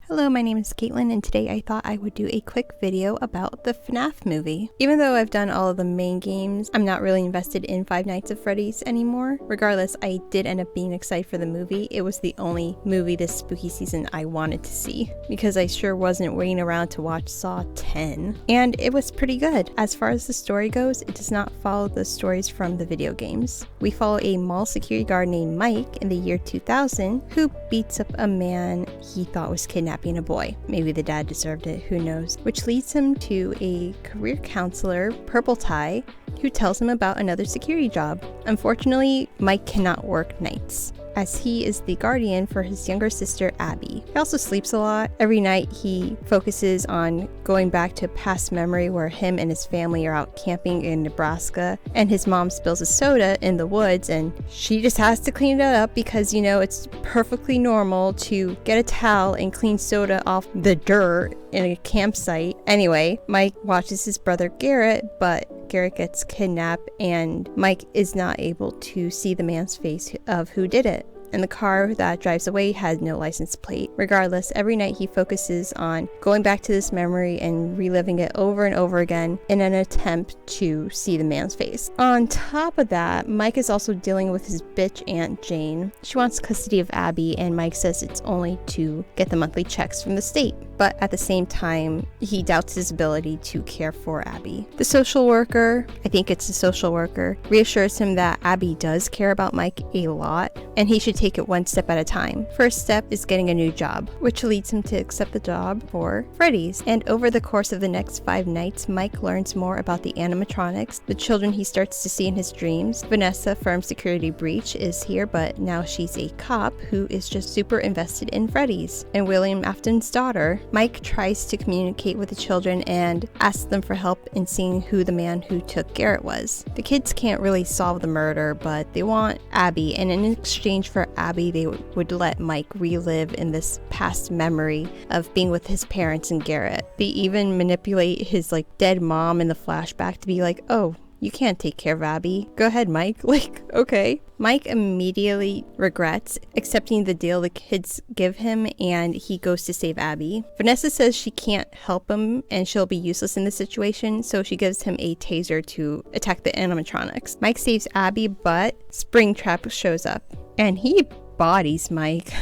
Hello, my name is Caitlin, and today I thought I would do a quick video about the FNAF movie. Even though I've done all of the main games, I'm not really invested in Five Nights at Freddy's anymore. Regardless, I did end up being excited for the movie. It was the only movie this spooky season I wanted to see, because I sure wasn't waiting around to watch Saw 10. And it was pretty good. As far as the story goes, it does not follow the stories from the video games. We follow a mall security guard named Mike in the year 2000 who beats up a man he thought was kidnapping a boy. Maybe the dad deserved it, who knows? Which leads him to a career counselor, Purple Tie, who tells him about another security job. Unfortunately, Mike cannot work nights, as he is the guardian for his younger sister, Abby. He also sleeps a lot. Every night he focuses on going back to a past memory where him and his family are out camping in Nebraska, and his mom spills a soda in the woods, and she just has to clean it up because, you know, it's perfectly normal to get a towel and clean soda off the dirt in a campsite. Anyway, Mike watches his brother Garrett, but Garrett gets kidnapped and Mike is not able to see the man's face of who did it. And the car that drives away has no license plate. Regardless, every night he focuses on going back to this memory and reliving it over and over again in an attempt to see the man's face. On top of that, Mike is also dealing with his bitch Aunt Jane. She wants custody of Abby, and Mike says it's only to get the monthly checks from the state. But at the same time, he doubts his ability to care for Abby. The social worker, I think it's the social worker, reassures him that Abby does care about Mike a lot, and he should take it one step at a time. First step is getting a new job, which leads him to accept the job for Freddy's. And over the course of the next 5 nights, Mike learns more about the animatronics, the children he starts to see in his dreams. Vanessa from Security Breach is here, but now she's a cop who is just super invested in Freddy's. And William Afton's daughter. Mike tries to communicate with the children and asks them for help in seeing who the man who took Garrett was. The kids can't really solve the murder, but they want Abby, and in exchange for Abby, they would let Mike relive in this past memory of being with his parents and Garrett. They even manipulate his dead mom in the flashback to be like, oh, you can't take care of Abby. Go ahead, Mike. Okay. Mike immediately regrets accepting the deal the kids give him, and he goes to save Abby. Vanessa says she can't help him and she'll be useless in this situation, so she gives him a taser to attack the animatronics. Mike saves Abby, but Springtrap shows up and he bodies Mike,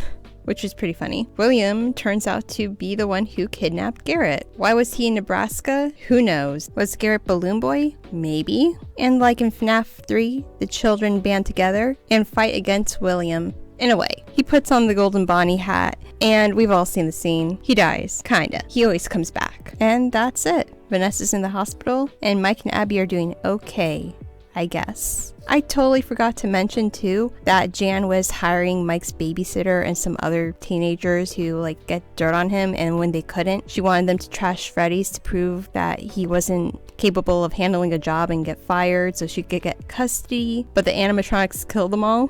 which is pretty funny. William turns out to be the one who kidnapped Garrett. Why was he in Nebraska? Who knows? Was Garrett Balloon Boy? Maybe. And like in FNAF 3, the children band together and fight against William. In a way, he puts on the golden Bonnie hat, and we've all seen the scene. He dies, kinda. He always comes back. And that's it. Vanessa's in the hospital, and Mike and Abby are doing okay, I guess. I totally forgot to mention too that Jan was hiring Mike's babysitter and some other teenagers who get dirt on him, and when they couldn't, she wanted them to trash Freddy's to prove that he wasn't capable of handling a job and get fired so she could get custody, but the animatronics killed them all.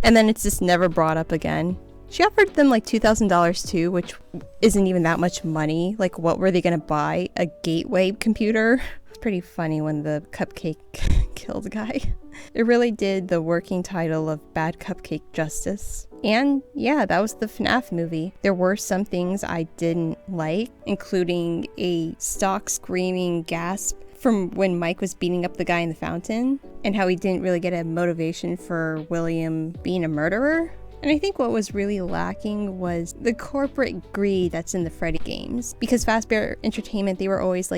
And then it's just never brought up again. She offered them $2,000 too, which isn't even that much money. What were they gonna buy? A gateway computer? It's pretty funny when the cupcake killed the guy. It really did the working title of Bad Cupcake justice. And yeah, that was the FNAF movie. There were some things I didn't like, including a stock screaming gasp from when Mike was beating up the guy in the fountain, and how he didn't really get a motivation for William being a murderer. And I think what was really lacking was the corporate greed that's in the Freddy games. Because Fazbear Entertainment, they were always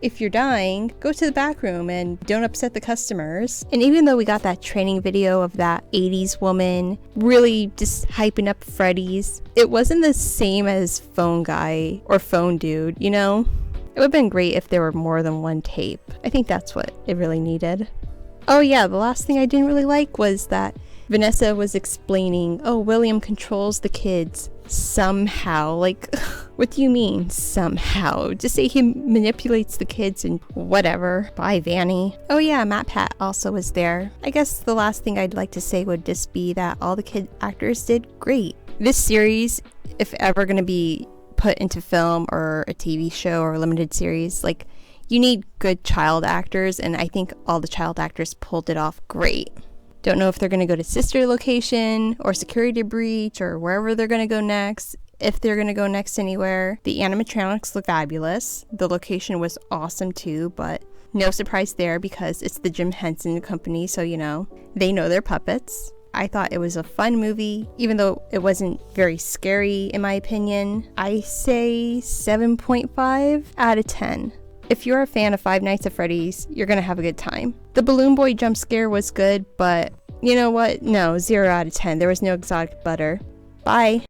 if you're dying, go to the back room and don't upset the customers. And even though we got that training video of that 80s woman really just hyping up Freddy's, it wasn't the same as Phone Guy or Phone Dude, you know? It would have been great if there were more than one tape. I think that's what it really needed. Oh yeah, the last thing I didn't really like was that Vanessa was explaining, oh, William controls the kids somehow. What do you mean, somehow? Just say he manipulates the kids and whatever. Bye, Vanny. Oh yeah, Matt Pat also was there. I guess the last thing I'd like to say would just be that all the kid actors did great. This series, if ever gonna be put into film or a TV show or a limited series, you need good child actors, and I think all the child actors pulled it off great. Don't know if they're going to go to Sister Location or Security Breach or wherever they're going to go next. if they're gonna go next anywhere. The animatronics look fabulous. The location was awesome too, but no surprise there because it's the Jim Henson Company, so you know, they know their puppets. I thought it was a fun movie, even though it wasn't very scary in my opinion. I say 7.5 out of 10. If you're a fan of Five Nights at Freddy's, you're gonna have a good time. The Balloon Boy jump scare was good, but you know what? No, 0 out of 10. There was no exotic butter. Bye!